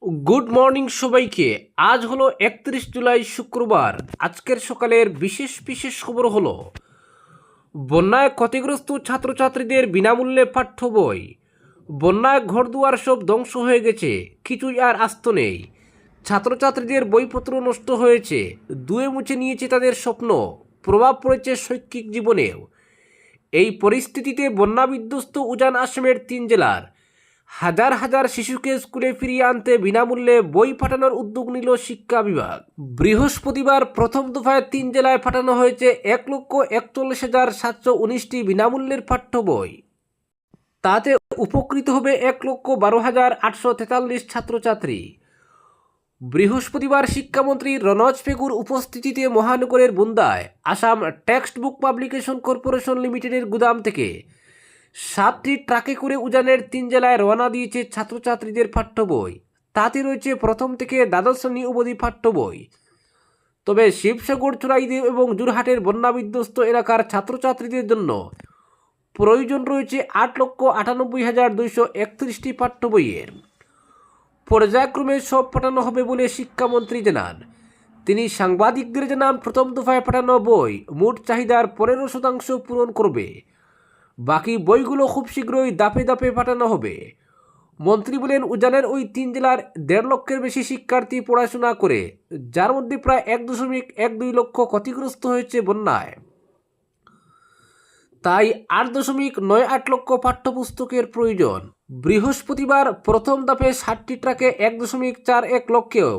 Good morning সবাইকে। আজ হলো 31 জুলাই শুক্রবার। আজকের সকালের বিশেষ বিশেষ খবর হলো বন্যায় ক্ষতিগ্রস্ত ছাত্রছাত্রীদের বিনামূল্যে পাঠ্য বই। বন্যায় ঘরদুয়ার সব ধ্বংস হয়ে গেছে, কিছুই আর আস্ত নেই। ছাত্রছাত্রীদের বইপত্র নষ্ট হয়েছে, ধুয়ে মুছে নিয়েছে তাদের স্বপ্ন, প্রভাব পড়েছে শৈক্ষিক জীবনেও। এই পরিস্থিতিতে বন্যা বিধ্বস্ত উজান আসামের 3 জেলার হাজার হাজার শিশুকে স্কুলে ফিরিয়ে আনতে বিনামূল্যে বই পাঠানোর উদ্যোগ নিল শিক্ষা বিভাগ। বৃহস্পতিবার প্রথম দফায় 3 জেলায় পাঠানো হয়েছে 1,41,719টি বিনামূল্যের পাঠ্য বই। তাতে উপকৃত হবে 1,12,843 ছাত্রছাত্রী। বৃহস্পতিবার শিক্ষামন্ত্রী রনজ পেগুর উপস্থিতিতে মহানগরের বুন্দায় Assam text book publication corporation লিমিটেডের গুদাম থেকে 7টি ট্রাকে করে উজানের 3 জেলায় রওনা দিয়েছে ছাত্রছাত্রীদের পাঠ্য বই। তাতে রয়েছে প্রথম থেকে দ্বাদশ শ্রেণী অবধি পাঠ্য বই। তবে শিবসাগর, চুরাইদেব এবং যোরহাটের বন্যা বিধ্বস্ত এলাকার ছাত্রছাত্রীদের জন্য প্রয়োজন রয়েছে 8,98,231টি পাঠ্য বইয়ের। পর্যায়ক্রমে সব পাঠানো হবে বলে শিক্ষামন্ত্রী জানান। তিনি সাংবাদিকদের জানান, প্রথম দফায় পাঠানো বই মোট চাহিদার 15% পূরণ করবে। বাকি বইগুলো খুব শীঘ্রই ধাপে ধাপে পাঠানো হবে। মন্ত্রী বলেন, উজানের ওই 3 জেলার 1.5 লক্ষের বেশি শিক্ষার্থী পড়াশোনা করে, যার মধ্যে প্রায় 1.12 লক্ষ ক্ষতিগ্রস্ত হয়েছে বন্যায়। তাই 8.98 লক্ষ পাঠ্যপুস্তকের প্রয়োজন। বৃহস্পতিবার প্রথম ধাপে 60টি ট্রাকে 1.41 লক্ষেও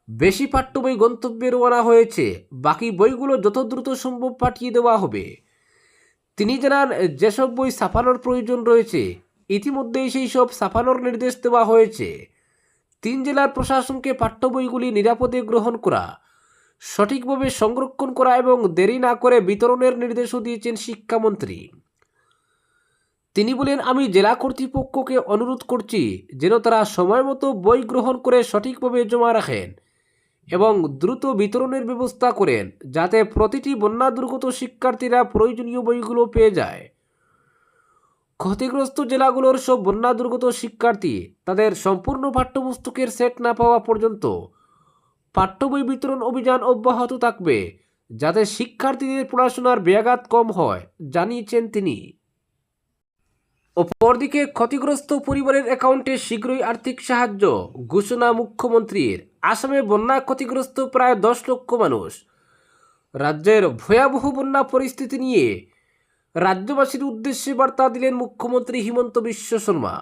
বেশি পাঠ্য বই গন্তব্যে রওনা হয়েছে। বাকি বইগুলো যত দ্রুত সম্ভব পাঠিয়ে দেওয়া হবে। তিনি জানান, যেসব বই ছাপানোর প্রয়োজন রয়েছে ইতিমধ্যেই সেই সব ছাপানোর নির্দেশ দেওয়া হয়েছে। 3 জেলার প্রশাসনকে পাঠ্য বইগুলি নিরাপদে গ্রহণ করা, সঠিকভাবে সংরক্ষণ করা এবং দেরি না করে বিতরণের নির্দেশও দিয়েছেন শিক্ষামন্ত্রী। তিনি বলেন, আমি জেলা কর্তৃপক্ষকে অনুরোধ করছি যেন তারা সময় মতো বই গ্রহণ করে সঠিকভাবে জমা রাখেন এবং দ্রুত বিতরণের ব্যবস্থা করেন, যাতে প্রতিটি বন্যা দুর্গত শিক্ষার্থীরা প্রয়োজনীয় বইগুলো পেয়ে যায়। ক্ষতিগ্রস্ত জেলাগুলোর সব বন্যা দুর্গত শিক্ষার্থী তাদের সম্পূর্ণ পাঠ্যপুস্তকের সেট না পাওয়া পর্যন্ত পাঠ্য বই বিতরণ অভিযান অব্যাহত থাকবে, যাতে শিক্ষার্থীদের পড়াশোনার ব্যাঘাত কম হয়, জানিয়েছেন তিনি। অপরদিকে ক্ষতিগ্রস্ত পরিবারের অ্যাকাউন্টে শীঘ্রই আর্থিক সাহায্য ঘোষণা মুখ্যমন্ত্রীর। আসামে বন্যা ক্ষতিগ্রস্ত প্রায় 10 লক্ষ মানুষ। রাজ্যের ভয়াবহ বন্যা পরিস্থিতি নিয়ে রাজ্যবাসীর উদ্দেশ্যে বার্তা দিলেন মুখ্যমন্ত্রী হিমন্ত বিশ্ব শর্মা।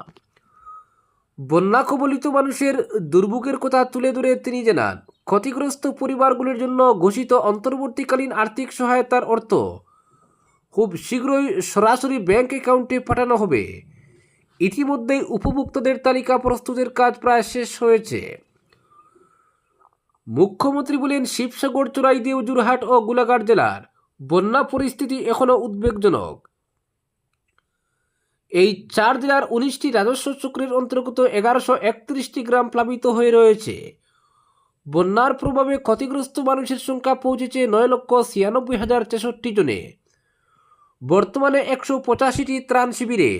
বন্যা কবলিত মানুষের দুর্ভোগের কথা তুলে ধরে তিনি জানান, ক্ষতিগ্রস্ত পরিবারগুলির জন্য ঘোষিত অন্তর্বর্তীকালীন আর্থিক সহায়তার অর্থ খুব শীঘ্রই সরাসরি ব্যাংক অ্যাকাউন্টে পাঠানো হবে। ইতিমধ্যেই উপভোক্তাদের তালিকা প্রস্তুতের কাজ প্রায় শেষ হয়েছে। মুখ্যমন্ত্রী বলেন, শিবসাগর, চুরাইদেব, যোরহাট ও গোলাঘাট জেলার বন্যা পরিস্থিতি এখনও উদ্বেগজনক। এই 4 জেলার 19টি রাজস্ব চক্রের অন্তর্গত 1131টি গ্রাম প্লাবিত হয়ে রয়েছে। বন্যার প্রভাবে ক্ষতিগ্রস্ত মানুষের সংখ্যা পৌঁছেছে 9,96,063 জনে। বর্তমানে 185টি ত্রাণ শিবিরে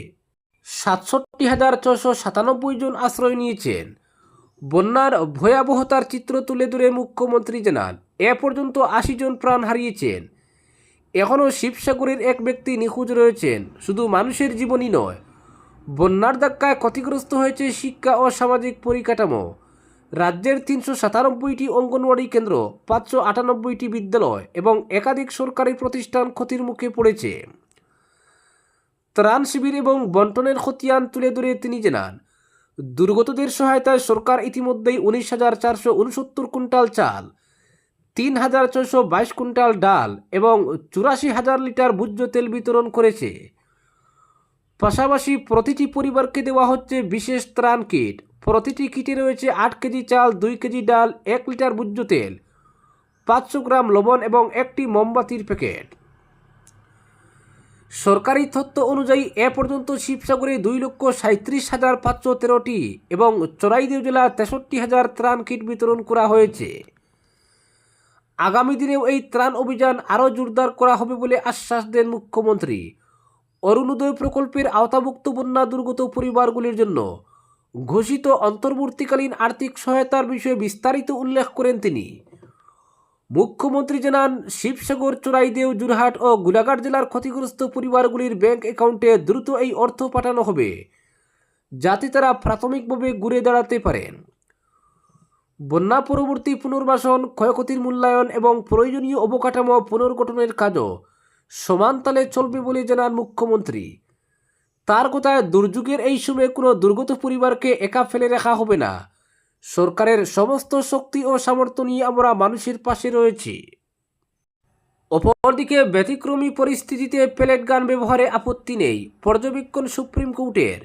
67,697 জন আশ্রয় নিয়েছেন। বন্যার ভয়াবহতার চিত্র তুলে ধরে মুখ্যমন্ত্রী জানান, এ পর্যন্ত 80 জন প্রাণ হারিয়েছেন। এখনও শিবসাগরের এক ব্যক্তি নিখোঁজ রয়েছেন। শুধু মানুষের জীবনই নয়, বন্যার ধাক্কায় ক্ষতিগ্রস্ত হয়েছে শিক্ষা ও সামাজিক পরিকাঠামো। রাজ্যের 397টি অঙ্গনওয়াড়ি কেন্দ্র, 598টি বিদ্যালয় এবং একাধিক সরকারি প্রতিষ্ঠান ক্ষতির মুখে পড়েছে। ত্রাণ শিবির এবং বন্টনের খতিয়ান তুলে ধরে তিনি জানান, দুর্গতদের সহায়তায় সরকার ইতিমধ্যেই 19,469 কুইন্টাল চাল, 3,622 কুইন্টাল ডাল এবং 84,000 লিটার ভোজ্য তেল বিতরণ করেছে। পাশাপাশি প্রতিটি পরিবারকে দেওয়া হচ্ছে বিশেষ ত্রাণ কিট। প্রতিটি কিটে রয়েছে 8 কেজি চাল, 2 কেজি ডাল, 1 লিটার ভোজ্য তেল, 500 গ্রাম লবণ এবং একটি মোমবাতির প্যাকেট। সরকারি তথ্য অনুযায়ী এ পর্যন্ত শিবসাগরে 2,37,513টি এবং চরাইদেব জেলা 63,000 ত্রাণ কিট বিতরণ করা হয়েছে। আগামী দিনেও এই ত্রাণ অভিযান আরও জোরদার করা হবে বলে আশ্বাস দেন মুখ্যমন্ত্রী। অরুণোদয় প্রকল্পের আওতাভুক্ত বন্যা দুর্গত পরিবারগুলির জন্য ঘোষিত অন্তর্বর্তীকালীন আর্থিক সহায়তার বিষয়ে বিস্তারিত উল্লেখ করেন তিনি। মুখ্যমন্ত্রী জানান, শিবসাগর, চোরাইদেও, যোরহাট ও গোলাঘাট জেলার ক্ষতিগ্রস্ত পরিবারগুলির ব্যাংক অ্যাকাউন্টে দ্রুত এই অর্থ পাঠানো হবে, যাতে তারা প্রাথমিকভাবে ঘুরে দাঁড়াতে পারেন। বন্যা পরবর্তী পুনর্বাসন, ক্ষয়ক্ষতির মূল্যায়ন এবং প্রয়োজনীয় অবকাঠামো পুনর্গঠনের কাজও সমান তালে চলবে বলে জানান মুখ্যমন্ত্রী। তার কথায়, দুর্যোগের এই সময়ে কোনো দুর্গত পরিবারকে একা ফেলে রাখা হবে না। সরকারের সমস্ত শক্তি ও সামর্থ্য নিয়ে আমরা মানুষের পাশে রয়েছি। অপরদিকে ব্যতিক্রমী পরিস্থিতিতে পেলেট গান ব্যবহারে আপত্তি নেই, পর্যবেক্ষণ সুপ্রিম কোর্টের।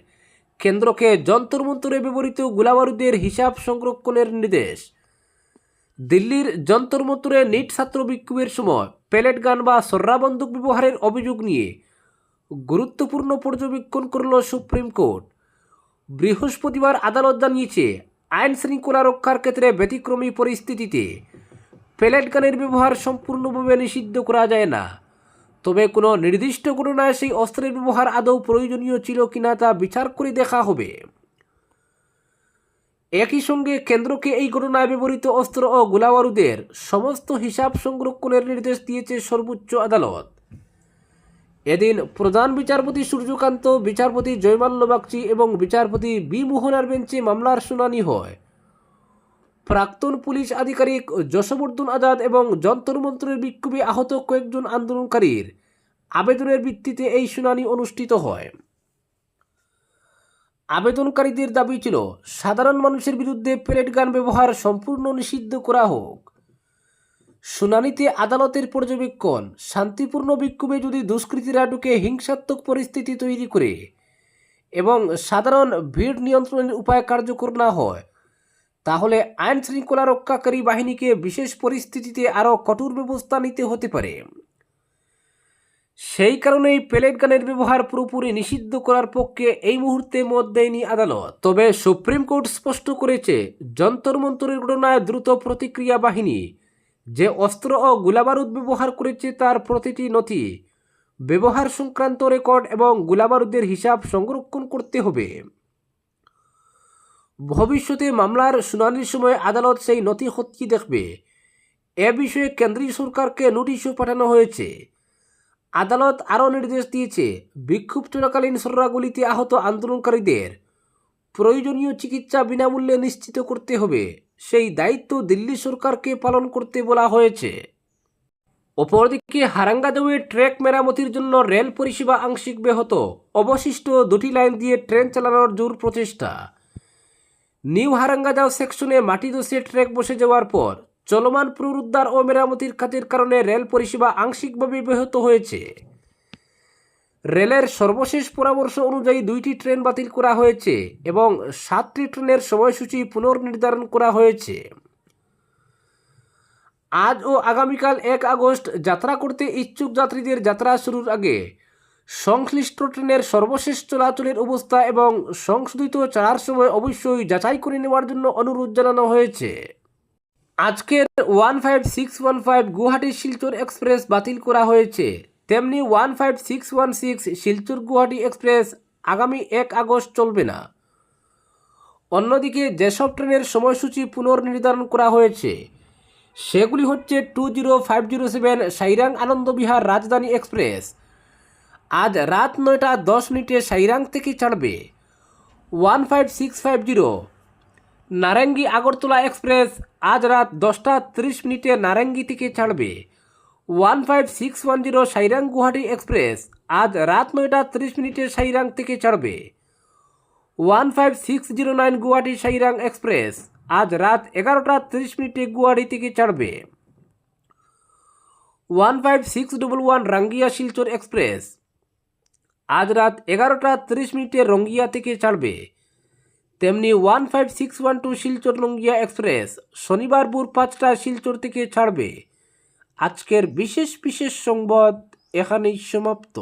কেন্দ্রকে যন্তর মন্তরে ব্যবহৃত গোলাবারুদের হিসাব সংরক্ষণের নির্দেশ। দিল্লির যন্তর মন্তরে নিট ছাত্র বিক্ষোভের সময় পেলেট গান বা সর্রা বন্দুক ব্যবহারের অভিযোগ নিয়ে গুরুত্বপূর্ণ পর্যবেক্ষণ করল সুপ্রিম কোর্ট। বৃহস্পতিবার আদালত জানিয়েছে, আইন শৃঙ্খলা রক্ষার ক্ষেত্রে ব্যতিক্রমী পরিস্থিতিতে পেলেট গানের ব্যবহার সম্পূর্ণভাবে নিষিদ্ধ করা যায় না। তবে কোনো নির্দিষ্ট ঘটনায় সেই অস্ত্রের ব্যবহার আদৌ প্রয়োজনীয় ছিল কিনা তা বিচার করে দেখা হবে। একই সঙ্গে কেন্দ্রকে এই ঘটনায় ব্যবহৃত অস্ত্র ও গোলাবারুদের সমস্ত হিসাব সংরক্ষণের নির্দেশ দিয়েছে সর্বোচ্চ আদালত। এদিন প্রধান বিচারপতি সূর্যকান্ত, বিচারপতি জয়মাল্য বাগচি এবং বিচারপতি বি মোহনার বেঞ্চে মামলার শুনানি হয়। প্রাক্তন পুলিশ আধিকারিক যশবর্ধন আজাদ এবং যন্তর মন্তরের বিক্ষোভে আহত কয়েকজন আন্দোলনকারীর আবেদনের ভিত্তিতে এই শুনানি অনুষ্ঠিত হয়। আবেদনকারীদের দাবি ছিল, সাধারণ মানুষের বিরুদ্ধে পেলেট গান ব্যবহার সম্পূর্ণ নিষিদ্ধ করা হোক। শুনানিতে আদালতের পর্যবেক্ষণ, শান্তিপূর্ণ বিক্ষোভে যদি দুষ্কৃতীরা ঢুকে হিংসাত্মক পরিস্থিতি তৈরি করে এবং সাধারণ ভিড় নিয়ন্ত্রণের উপায় কার্যকর না হয়, তাহলে আইন শৃঙ্খলা রক্ষাকারী বাহিনীকে বিশেষ পরিস্থিতিতে আরও কঠোর ব্যবস্থা নিতে হতে পারে। সেই কারণেই পেলেট গানের ব্যবহার পুরোপুরি নিষিদ্ধ করার পক্ষে এই মুহূর্তে মত দেয়নি আদালত। তবে সুপ্রিম কোর্ট স্পষ্ট করেছে, যন্তর মন্তরের ঘটনায় দ্রুত প্রতিক্রিয়া বাহিনী যে অস্ত্র ও গোলাবারুদ ব্যবহার করেছে তার প্রতিটি নথি, ব্যবহার সংক্রান্ত রেকর্ড এবং গোলাবারুদের হিসাব সংরক্ষণ করতে হবে। ভবিষ্যতে মামলার শুনানির সময় আদালত সেই নথি খতিয়ে দেখবে। এ বিষয়ে কেন্দ্রীয় সরকারকে নোটিশও পাঠানো হয়েছে। আদালত আরও নির্দেশ দিয়েছে, বিক্ষোভ চলাকালীন সর্রাগুলিতে আহত আন্দোলনকারীদের প্রয়োজনীয় চিকিৎসা বিনামূল্যে নিশ্চিত করতে হবে। সেই দায়িত্ব দিল্লি সরকারকে পালন করতে বলা হয়েছে। অপরদিকে হারাঙ্গাজাওয়ে ট্র্যাক মেরামতির জন্য রেল পরিষেবা আংশিক ব্যাহত, অবশিষ্ট দুটি লাইন দিয়ে ট্রেন চালানোর জোর প্রচেষ্টা। নিউ হারাঙ্গাজাও সেকশনে মাটি ধসে ট্র্যাক বসে যাওয়ার পর চলমান পুনরুদ্ধার ও মেরামতির কাজের কারণে রেল পরিষেবা আংশিকভাবে ব্যাহত হয়েছে। রেলের সর্বশেষ পরামর্শ অনুযায়ী 2টি ট্রেন বাতিল করা হয়েছে এবং 7টি ট্রেনের সময়সূচি পুনর্নির্ধারণ করা হয়েছে। আজ ও আগামীকাল 1 আগস্ট যাত্রা করতে ইচ্ছুক যাত্রীদের যাত্রা শুরুর আগে সংশ্লিষ্ট ট্রেনের সর্বশেষ চলাচলের অবস্থা এবং সংশোধিত ছাড়ার সময় অবশ্যই যাচাই করে নেওয়ার জন্য অনুরোধ জানানো হয়েছে। আজকের 15615 গুয়াহাটি শিলচর এক্সপ্রেস বাতিল করা হয়েছে। তেমনি 15616 শিলচর গুয়াহাটি এক্সপ্রেস আগামী 1 আগস্ট চলবে না। অন্যদিকে যেসব ট্রেনের সময়সূচি পুনর্নির্ধারণ করা হয়েছে সেগুলি হচ্ছে 20507 সাইরাং আনন্দবিহার রাজধানী এক্সপ্রেস, আজ রাত 9টা 10 মিনিটে সাইরাং থেকে ছাড়বে। 15650 নারেঙ্গি আগরতলা এক্সপ্রেস, আজ রাত 10টা 30 মিনিটে নারেঙ্গি থেকে ছাড়বে। 15610 সাইরাং গুয়াহাটি এক্সপ্রেস, আজ রাত 9টা 30 মিনিটে সাইরাং থেকে ছাড়বে। 15609 গুয়াহাটি সাইরাং এক্সপ্রেস, আজ রাত 11টা 30 মিনিটে গুয়াহাটি থেকে ছাড়বে। 15611 রাঙ্গিয়া শিলচর এক্সপ্রেস, আজ রাত 11টা 30 মিনিটে রঙ্গিয়া থেকে ছাড়বে। তেমনি 15612 শিলচর রঙ্গিয়া এক্সপ্রেস শনিবার ভোর 5টা শিলচর থেকে ছাড়বে। আজকের বিশেষ সংবাদ এখানেই সমাপ্ত।